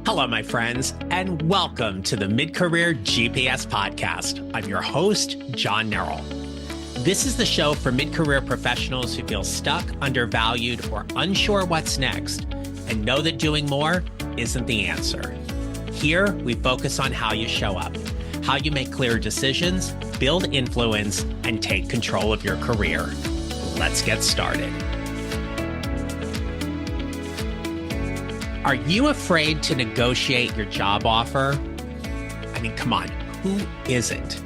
Hello, my friends, and welcome to the Mid-Career GPS podcast. I'm your host, John Nerrell. This is the show for mid-career professionals who feel stuck, undervalued, or unsure what's next, and know that doing more isn't the answer. Here, we focus on how you show up, how you make clear decisions, build influence, and take control of your career. Let's get started. Are you afraid to negotiate your job offer? I mean, come on, who isn't?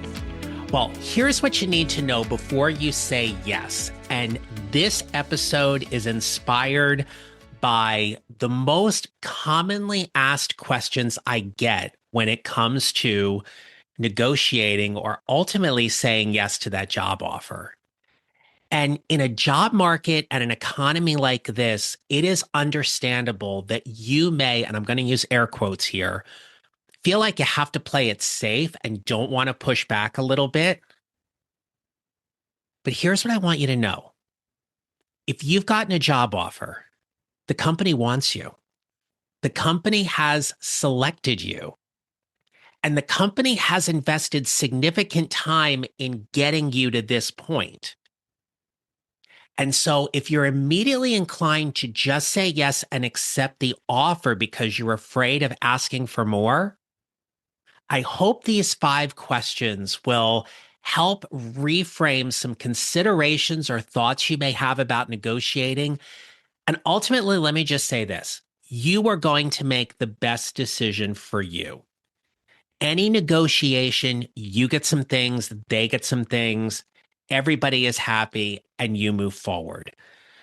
Well, here's what you need to know before you say yes. And this episode is inspired by the most commonly asked questions I get when it comes to negotiating or ultimately saying yes to that job offer. And in a job market and an economy like this, it is understandable that you may, and I'm going to use air quotes here, feel like you have to play it safe and don't want to push back a little bit. But here's what I want you to know. If you've gotten a job offer, the company wants you. The company has selected you. And the company has invested significant time in getting you to this point. And so if you're immediately inclined to just say yes and accept the offer because you're afraid of asking for more, I hope these 5 questions will help reframe some considerations or thoughts you may have about negotiating. And ultimately, let me just say this. You are going to make the best decision for you. Any negotiation, you get some things, they get some things. Everybody is happy and you move forward.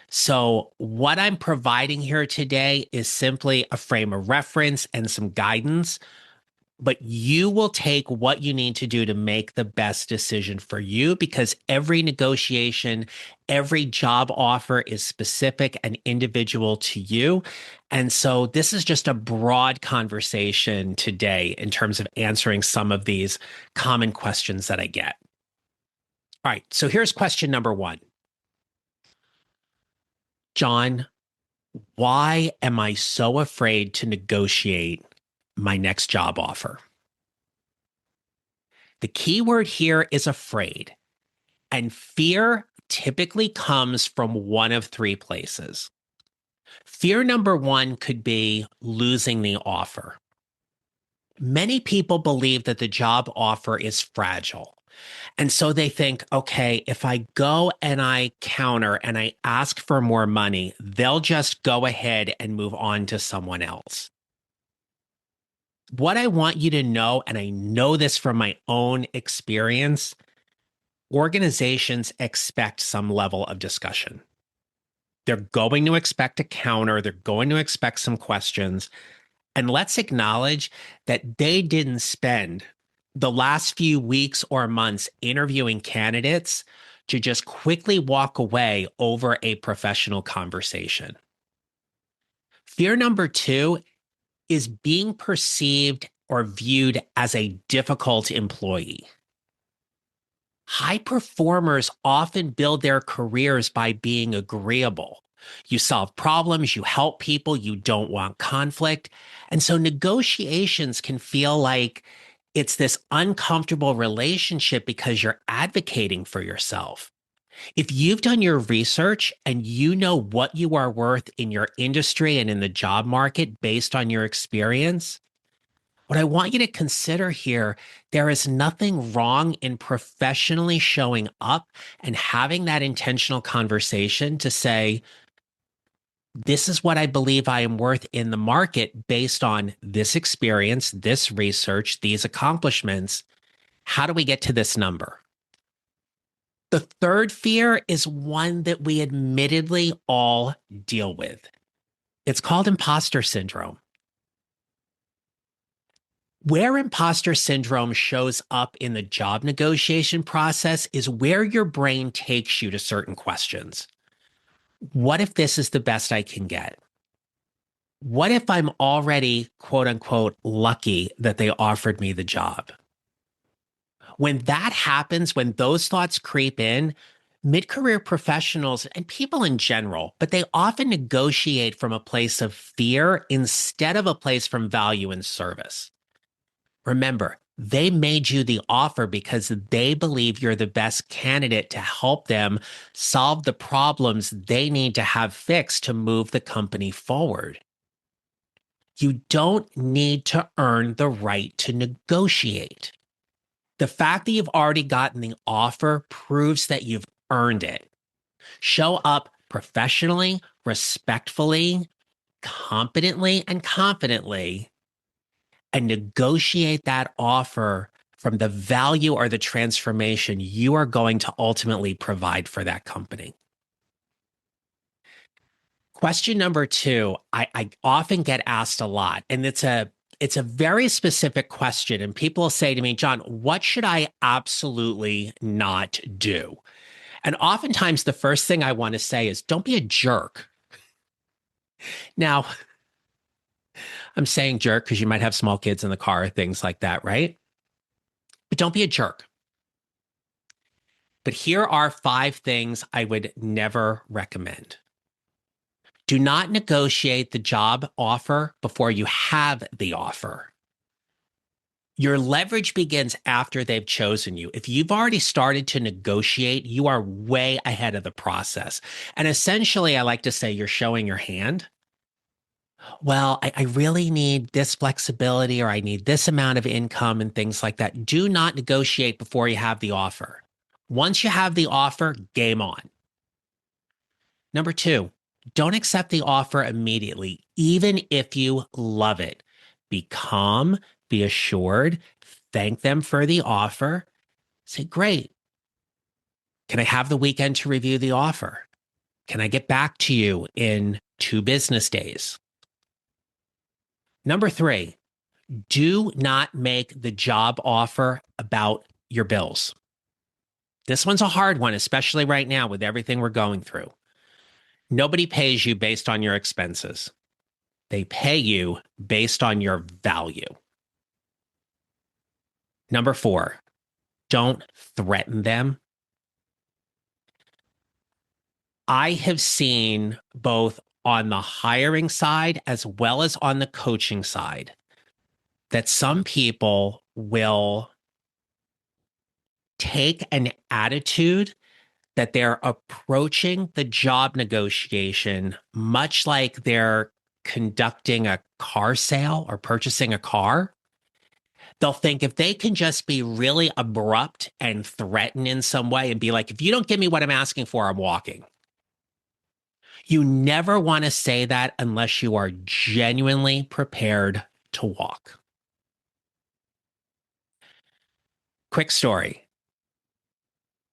So what I'm providing here today is simply a frame of reference and some guidance, but you will take what you need to do to make the best decision for you because every negotiation, every job offer is specific and individual to you. And so this is just a broad conversation today in terms of answering some of these common questions that I get. All right, so here's question number 1. John, why am I so afraid to negotiate my next job offer? The key word here is afraid, and fear typically comes from one of 3 places. Fear number 1 could be losing the offer. Many people believe that the job offer is fragile. And so they think, okay, if I go and I counter and I ask for more money, they'll just go ahead and move on to someone else. What I want you to know, and I know this from my own experience, organizations expect some level of discussion. They're going to expect a counter. They're going to expect some questions. And let's acknowledge that they didn't spend the last few weeks or months interviewing candidates to just quickly walk away over a professional conversation. Fear number 2 is being perceived or viewed as a difficult employee. High performers often build their careers by being agreeable. You solve problems, you help people, you don't want conflict. And so negotiations can feel like it's this uncomfortable relationship because you're advocating for yourself. If you've done your research and you know what you are worth in your industry and in the job market based on your experience, what I want you to consider here, there is nothing wrong in professionally showing up and having that intentional conversation to say, this is what I believe I am worth in the market based on this experience, this research, these accomplishments. How do we get to this number? The third fear is one that we admittedly all deal with. It's called imposter syndrome. Where imposter syndrome shows up in the job negotiation process is where your brain takes you to certain questions. What if this is the best I can get? What if I'm already, quote unquote, lucky that they offered me the job? When that happens, when those thoughts creep in, Mid-career professionals and people in general, but they often negotiate from a place of fear instead of a place from value and service. Remember, they made you the offer because they believe you're the best candidate to help them solve the problems they need to have fixed to move the company forward. You don't need to earn the right to negotiate. The fact that you've already gotten the offer proves that you've earned it. Show up professionally, respectfully, competently, and confidently, and negotiate that offer from the value or the transformation you are going to ultimately provide for that company. Question number two, I often get asked a lot, and it's a very specific question. And people say to me, John, what should I absolutely not do? And oftentimes the first thing I want to say is, don't be a jerk. Now, I'm saying jerk because you might have small kids in the car, things like that, right? But don't be a jerk. But here are 5 things I would never recommend. Do not negotiate the job offer before you have the offer. Your leverage begins after they've chosen you. If you've already started to negotiate, you are way ahead of the process. And essentially, I like to say you're showing your hand. Well, I really need this flexibility, or I need this amount of income and things like that. Do not negotiate before you have the offer. Once you have the offer, game on. Number 2, don't accept the offer immediately, even if you love it. Be calm, be assured, thank them for the offer. Say, great. Can I have the weekend to review the offer? Can I get back to you in 2 business days? Number 3, do not make the job offer about your bills. This one's a hard one, especially right now with everything we're going through. Nobody pays you based on your expenses. They pay you based on your value. Number 4, don't threaten them. I have seen both on the hiring side as well as on the coaching side that some people will take an attitude that they're approaching the job negotiation much like they're conducting a car sale or purchasing a car. They'll think if they can just be really abrupt and threaten in some way and be like, if you don't give me what I'm asking for, I'm walking. You never want to say that unless you are genuinely prepared to walk. Quick story.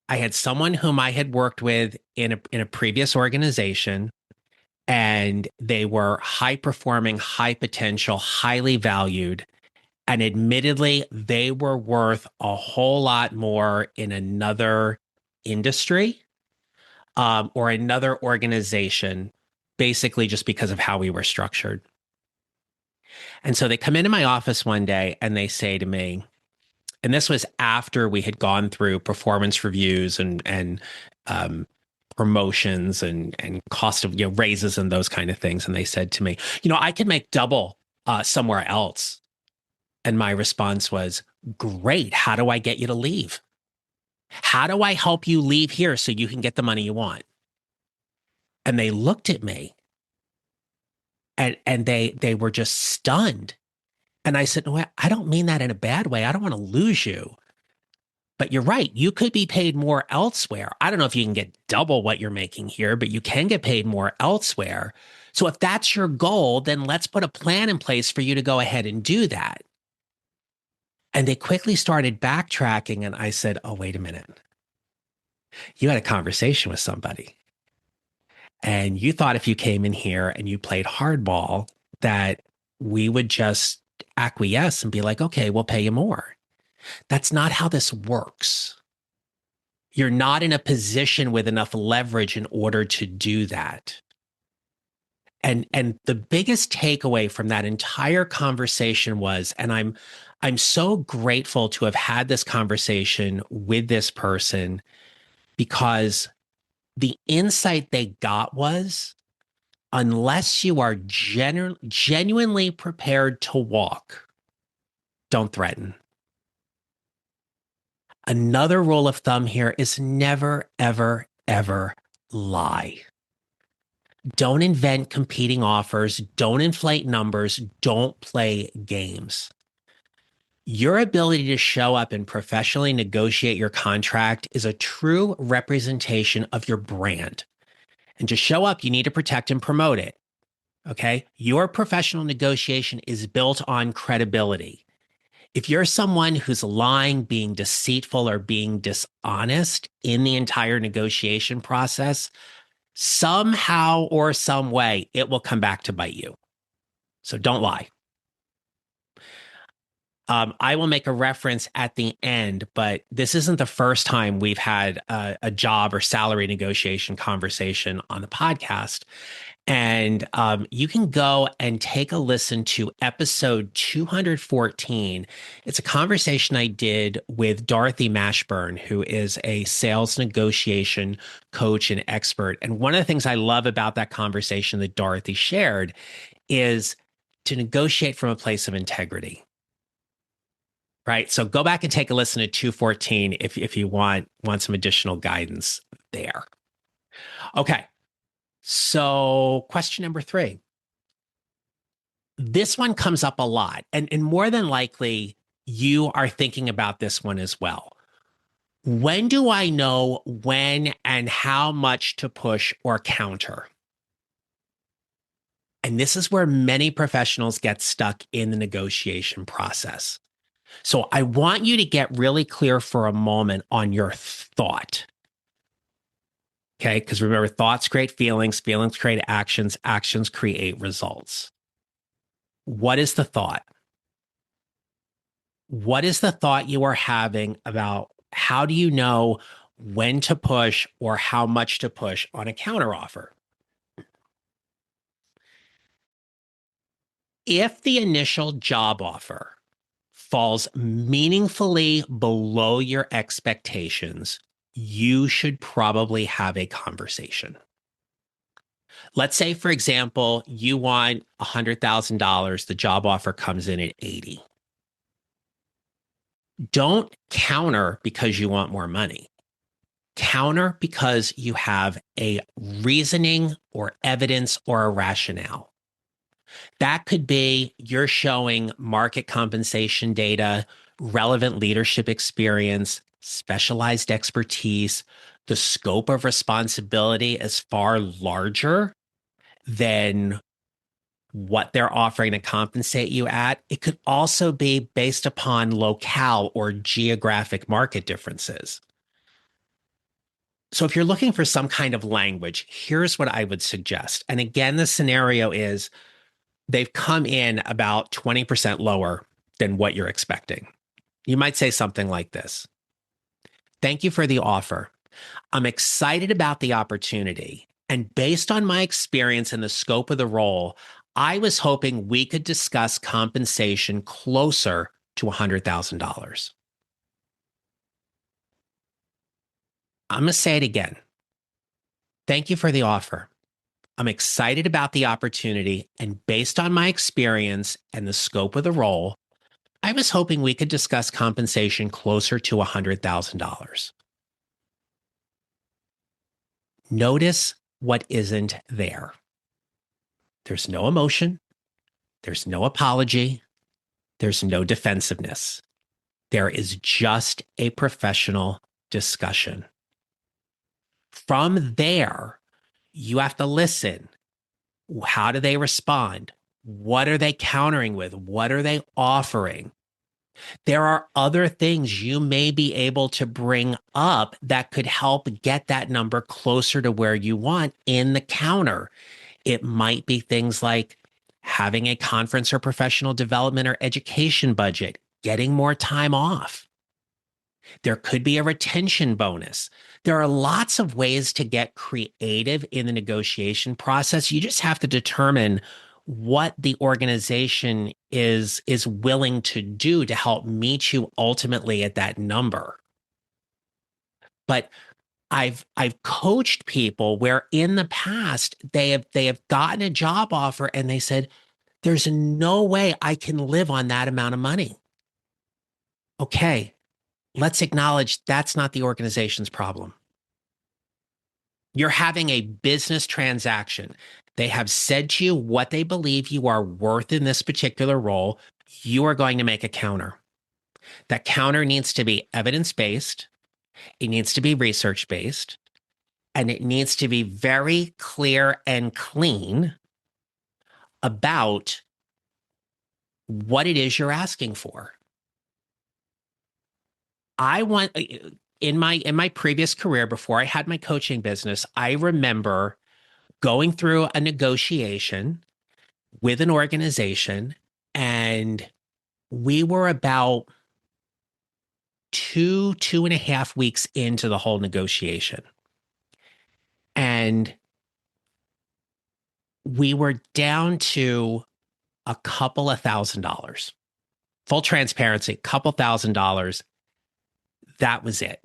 I had someone whom I had worked with in a previous organization, and they were high performing, high potential, highly valued. And admittedly, they were worth a whole lot more in another industry, or another organization, basically just because of how we were structured. And so they come into my office one day and they say to me, and this was after we had gone through performance reviews and promotions and cost of raises and those kind of things. And they said to me, I could make double somewhere else. And my response was, great. How do I get you to leave? How do I help you leave here so you can get the money you want? And they looked at me and they were just stunned. And I said, no, I don't mean that in a bad way. I don't want to lose you. But you're right. You could be paid more elsewhere. I don't know if you can get double what you're making here, but you can get paid more elsewhere. So if that's your goal, then let's put a plan in place for you to go ahead and do that. And they quickly started backtracking. And I said, oh, wait a minute. You had a conversation with somebody. And you thought if you came in here and you played hardball, that we would just acquiesce and be like, okay, we'll pay you more. That's not how this works. You're not in a position with enough leverage in order to do that. And the biggest takeaway from that entire conversation was, and I'm so grateful to have had this conversation with this person, because The insight they got was unless you are genuinely prepared to walk, don't threaten. Another rule of thumb here is never, ever, ever lie. Don't invent competing offers. Don't inflate numbers. Don't play games. Your ability to show up and professionally negotiate your contract is a true representation of your brand. And to show up, you need to protect and promote it. Okay. Your professional negotiation is built on credibility. If you're someone who's lying, being deceitful, or being dishonest in the entire negotiation process, somehow or some way, it will come back to bite you. So don't lie. I will make a reference at the end, but this isn't the first time we've had a job or salary negotiation conversation on the podcast. And you can go and take a listen to episode 214. It's a conversation I did with Dorothy Mashburn, who is a sales negotiation coach and expert. And one of the things I love about that conversation that Dorothy shared is to negotiate from a place of integrity. Right. So go back and take a listen to 214 if you want some additional guidance there. Okay. So question number 3. This one comes up a lot, and more than likely, you are thinking about this one as well. When do I know when and how much to push or counter? And this is where many professionals get stuck in the negotiation process. So I want you to get really clear for a moment on your thought. Okay. Because remember, thoughts create feelings, feelings create actions, actions create results. What is the thought? What is the thought you are having about how do you know when to push or how much to push on a counteroffer? If the initial job offer falls meaningfully below your expectations, you should probably have a conversation. Let's say, for example, you want $100,000, the job offer comes in at 80. Don't counter because you want more money. Counter because you have a reasoning or evidence or a rationale. That could be you're showing market compensation data, relevant leadership experience, specialized expertise, the scope of responsibility is far larger than what they're offering to compensate you at. It could also be based upon locale or geographic market differences. So if you're looking for some kind of language, here's what I would suggest. And again, the scenario is they've come in about 20% lower than what you're expecting. You might say something like this. Thank you for the offer. I'm excited about the opportunity. And based on my experience and the scope of the role, I was hoping we could discuss compensation closer to $100,000. I'm going to say it again. Thank you for the offer. I'm excited about the opportunity, and based on my experience and the scope of the role, I was hoping we could discuss compensation closer to $100,000. Notice what isn't there. There's no emotion. There's no apology. There's no defensiveness. There is just a professional discussion. From there, you have to listen. How do they respond? What are they countering with? What are they offering? There are other things you may be able to bring up that could help get that number closer to where you want in the counter. It might be things like having a conference or professional development or education budget, getting more time off. There could be a retention bonus. There are lots of ways to get creative in the negotiation process. You just have to determine what the organization is willing to do to help meet you ultimately at that number. But I've coached people where in the past they have gotten a job offer and they said, there's no way I can live on that amount of money. Okay, let's acknowledge that's not the organization's problem. You're having a business transaction. They have said to you what they believe you are worth in this particular role. You are going to make a counter. That counter needs to be evidence-based. It needs to be research-based. And it needs to be very clear and clean about what it is you're asking for. I want in my previous career before I had my coaching business, I remember going through a negotiation with an organization and we were about 2.5 weeks into the whole negotiation. And we were down to a couple of $1,000. Full transparency, couple $1,000. That was it.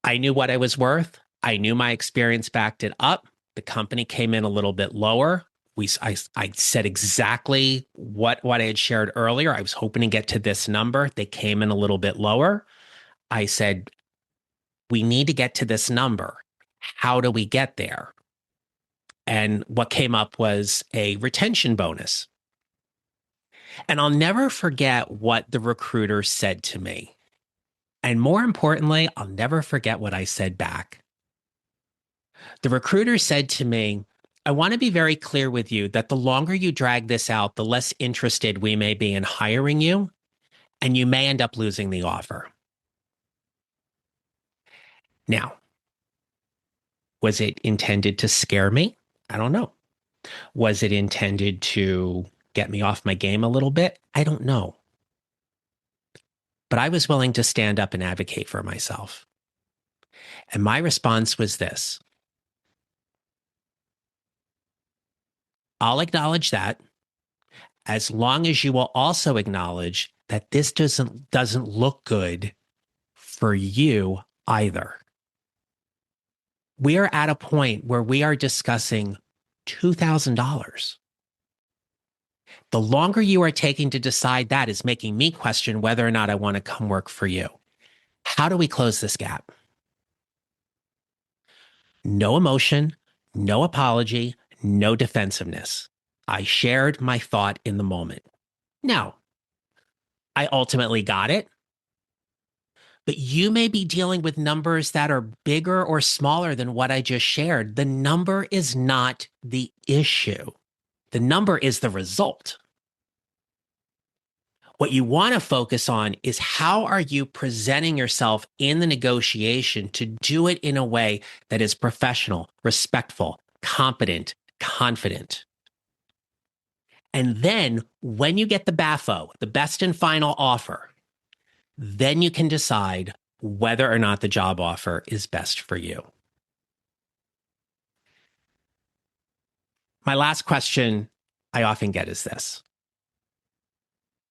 I knew what I was worth. I knew my experience backed it up. The company came in a little bit lower. I said exactly what I had shared earlier. I was hoping to get to this number. They came in a little bit lower. I said, we need to get to this number. How do we get there? And what came up was a retention bonus. And I'll never forget what the recruiter said to me. And more importantly, I'll never forget what I said back. The recruiter said to me, I want to be very clear with you that the longer you drag this out, the less interested we may be in hiring you, and you may end up losing the offer. Now, was it intended to scare me? I don't know. Was it intended to get me off my game a little bit? I don't know. But I was willing to stand up and advocate for myself. And my response was this. I'll acknowledge that as long as you will also acknowledge that this doesn't look good for you either. We are at a point where we are discussing $2,000. The longer you are taking to decide that is making me question whether or not I want to come work for you. How do we close this gap? No emotion, no apology, no defensiveness. I shared my thought in the moment. Now, I ultimately got it, but you may be dealing with numbers that are bigger or smaller than what I just shared. The number is not the issue. The number is the result. What you want to focus on is how are you presenting yourself in the negotiation to do it in a way that is professional, respectful, competent, confident. And then when you get the BAFO, the best and final offer, then you can decide whether or not the job offer is best for you. My last question I often get is this.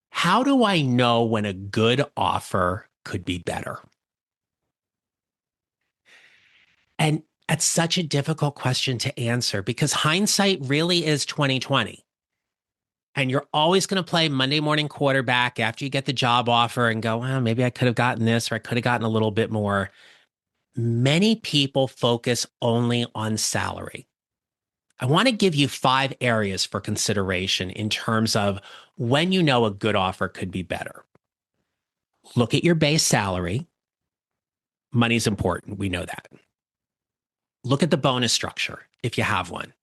How do I know when a good offer could be better? And that's such a difficult question to answer because hindsight really is 2020. And you're always going to play Monday morning quarterback after you get the job offer and go, well, maybe I could have gotten this or I could have gotten a little bit more. Many people focus only on salary. I want to give you 5 areas for consideration in terms of when you know a good offer could be better. Look at your base salary. Money's important. We know that. Look at the bonus structure, if you have one.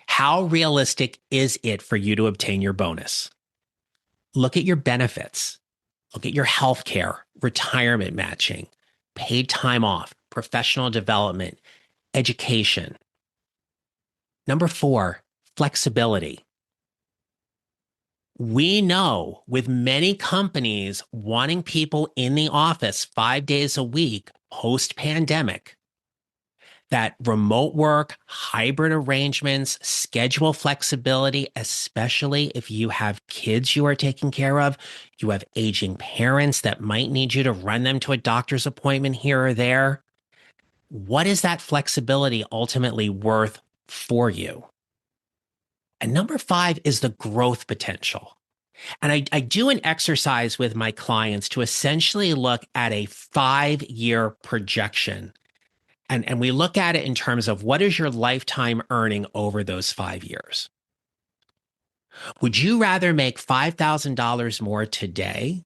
How realistic is it for you to obtain your bonus? Look at your benefits. Look at your health care, retirement matching, paid time off, professional development, education. Number 4, flexibility. We know with many companies wanting people in the office 5 days a week post-pandemic, that remote work, hybrid arrangements, schedule flexibility, especially if you have kids you are taking care of, you have aging parents that might need you to run them to a doctor's appointment here or there. What is that flexibility ultimately worth for you? And number five is the growth potential. And I do an exercise with my clients to essentially look at a 5-year projection. And we look at it in terms of what is your lifetime earning over those 5 years? Would you rather make $5,000 more today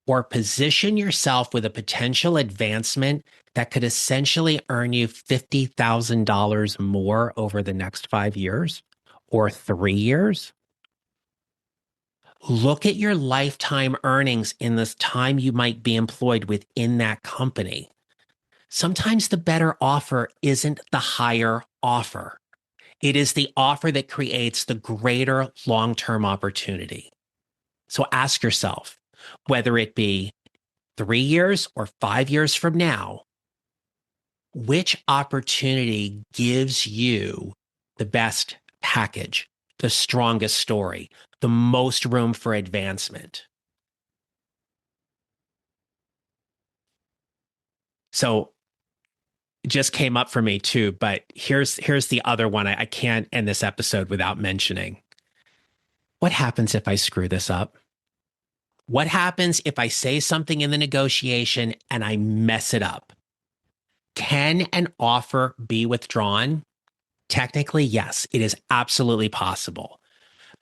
or position yourself with a potential advancement that could essentially earn you $50,000 more over the next 5 years or 3 years? Look at your lifetime earnings in this time you might be employed within that company. Sometimes the better offer isn't the higher offer. It is the offer that creates the greater long-term opportunity. So ask yourself, whether it be 3 years or 5 years from now, which opportunity gives you the best package, the strongest story, the most room for advancement? So it just came up for me too, but here's the other one I can't end this episode without mentioning. What happens if I screw this up? What happens if I say something in the negotiation and I mess it up? Can an offer be withdrawn? Technically, yes, it is absolutely possible,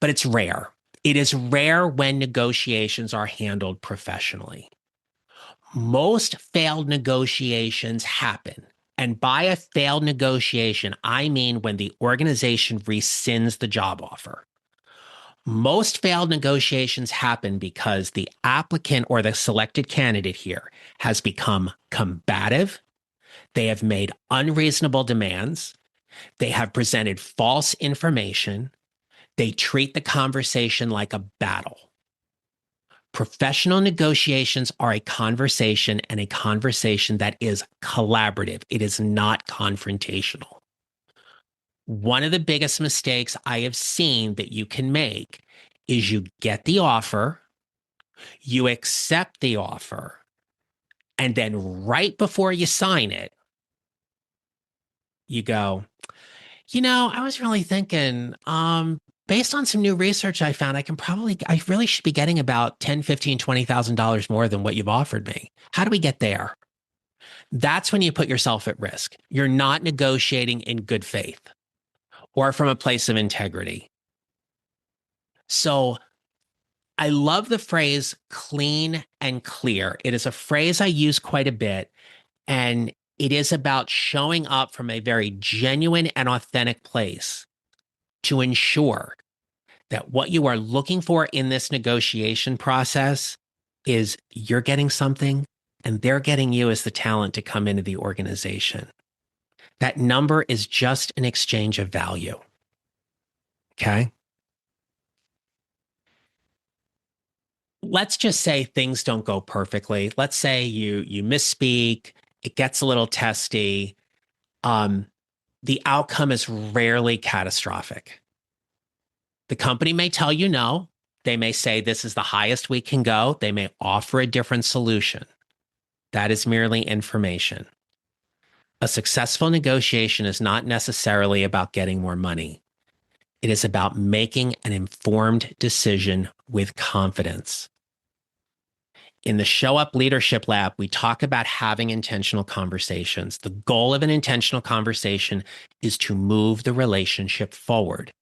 but it's rare. It is rare when negotiations are handled professionally. Most failed negotiations happen. And by a failed negotiation, I mean when the organization rescinds the job offer. Most failed negotiations happen because the applicant or the selected candidate here has become combative. They have made unreasonable demands. They have presented false information. They treat the conversation like a battle. Professional negotiations are a conversation, and a conversation that is collaborative. It is not confrontational. One of the biggest mistakes I have seen that you can make is you get the offer, you accept the offer, and then right before you sign it, you go, I was really thinking, based on some new research I found, I really should be getting about 10, 15, $20,000 more than what you've offered me. How do we get there? That's when you put yourself at risk. You're not negotiating in good faith or from a place of integrity. So I love the phrase clean and clear. It is a phrase I use quite a bit, and it is about showing up from a very genuine and authentic place to ensure that what you are looking for in this negotiation process is you're getting something and they're getting you as the talent to come into the organization. That number is just an exchange of value. Okay. Let's just say things don't go perfectly. Let's say you misspeak, it gets a little testy. Um, the outcome is rarely catastrophic. The company may tell you no. They may say this is the highest we can go. They may offer a different solution. That is merely information. A successful negotiation is not necessarily about getting more money. It is about making an informed decision with confidence. In the Show Up Leadership Lab, we talk about having intentional conversations. The goal of an intentional conversation is to move the relationship forward.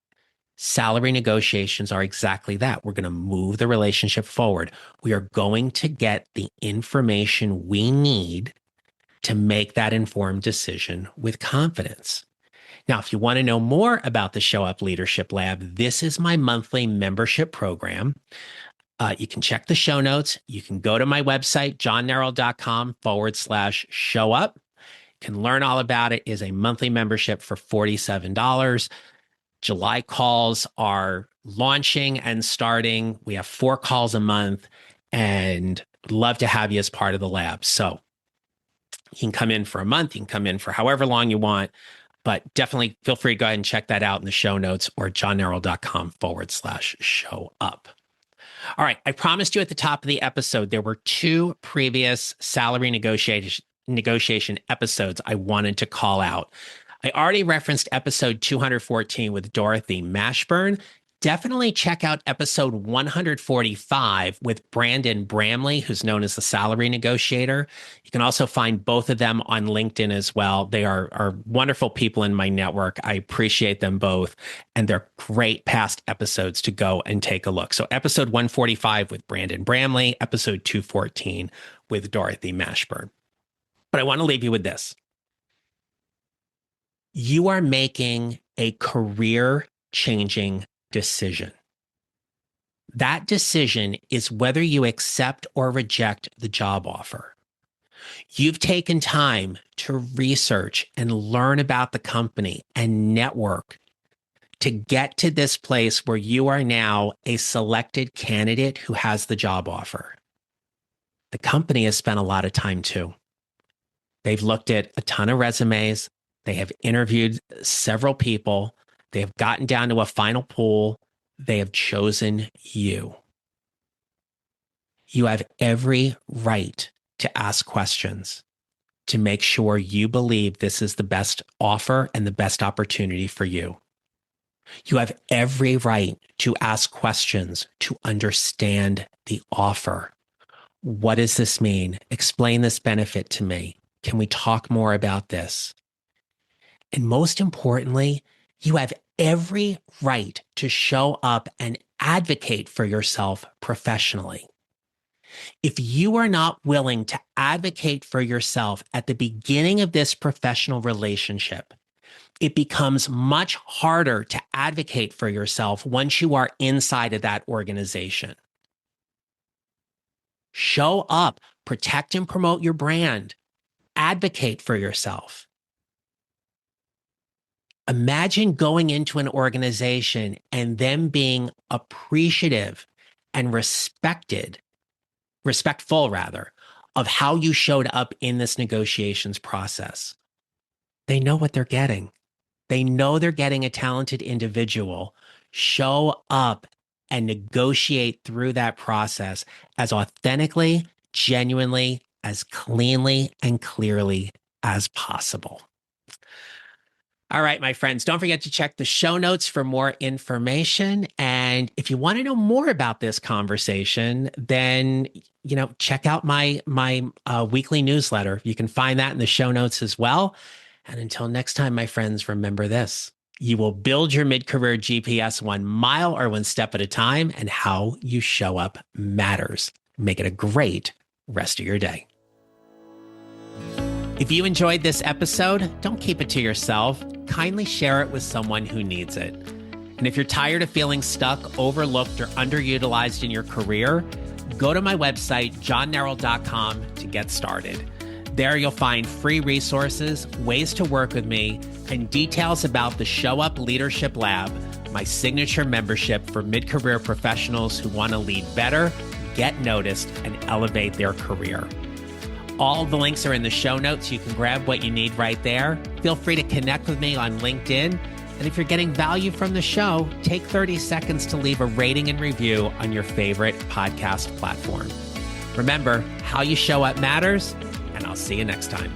Salary negotiations are exactly that. We're going to move the relationship forward. We are going to get the information we need to make that informed decision with confidence. Now, if you want to know more about the Show Up Leadership Lab, this is my monthly membership program. You can check the show notes. You can go to my website, johnneral.com/show up. You can learn all about it. It is a monthly membership for $47. July calls are launching and starting. We have 4 calls a month and love to have you as part of the lab. So you can come in for a month. You can come in for however long you want, but definitely feel free to go ahead and check that out in the show notes or johnneral.com/show up. All right. I promised you at the top of the episode, there were 2 previous salary negotiation episodes I wanted to call out. I already referenced episode 214 with Dorothy Mashburn. Definitely check out episode 145 with Brandon Bramley, who's known as the salary negotiator. You can also find both of them on LinkedIn as well. They are wonderful people in my network. I appreciate them both, and they're great past episodes to go and take a look. So episode 145 with Brandon Bramley, episode 214 with Dorothy Mashburn. But I want to leave you with this. You are making a career-changing decision. That decision is whether you accept or reject the job offer. You've taken time to research and learn about the company and network to get to this place where you are now a selected candidate who has the job offer. The company has spent a lot of time too. They've looked at a ton of resumes. They have interviewed several people. They have gotten down to a final pool. They have chosen you. You have every right to ask questions to make sure you believe this is the best offer and the best opportunity for you. You have every right to ask questions to understand the offer. What does this mean? Explain this benefit to me. Can we talk more about this? And most importantly, you have every right to show up and advocate for yourself professionally. If you are not willing to advocate for yourself at the beginning of this professional relationship, it becomes much harder to advocate for yourself once you are inside of that organization. Show up, protect and promote your brand, advocate for yourself. Imagine going into an organization and them being appreciative and respectful rather, of how you showed up in this negotiations process. They know what they're getting. They know they're getting a talented individual. Show up and negotiate through that process as authentically, genuinely, as cleanly and clearly as possible. All right, my friends, don't forget to check the show notes for more information. And if you want to know more about this conversation, then, check out my weekly newsletter. You can find that in the show notes as well. And until next time, my friends, remember this. You will build your mid-career GPS 1 mile or 1 step at a time, and how you show up matters. Make it a great rest of your day. If you enjoyed this episode, don't keep it to yourself. Kindly share it with someone who needs it. And if you're tired of feeling stuck, overlooked, or underutilized in your career, go to my website, johnneral.com, to get started. There you'll find free resources, ways to work with me, and details about the Show Up Leadership Lab, my signature membership for mid-career professionals who want to lead better, get noticed, and elevate their career. All the links are in the show notes. You can grab what you need right there. Feel free to connect with me on LinkedIn. And if you're getting value from the show, take 30 seconds to leave a rating and review on your favorite podcast platform. Remember, how you show up matters, and I'll see you next time.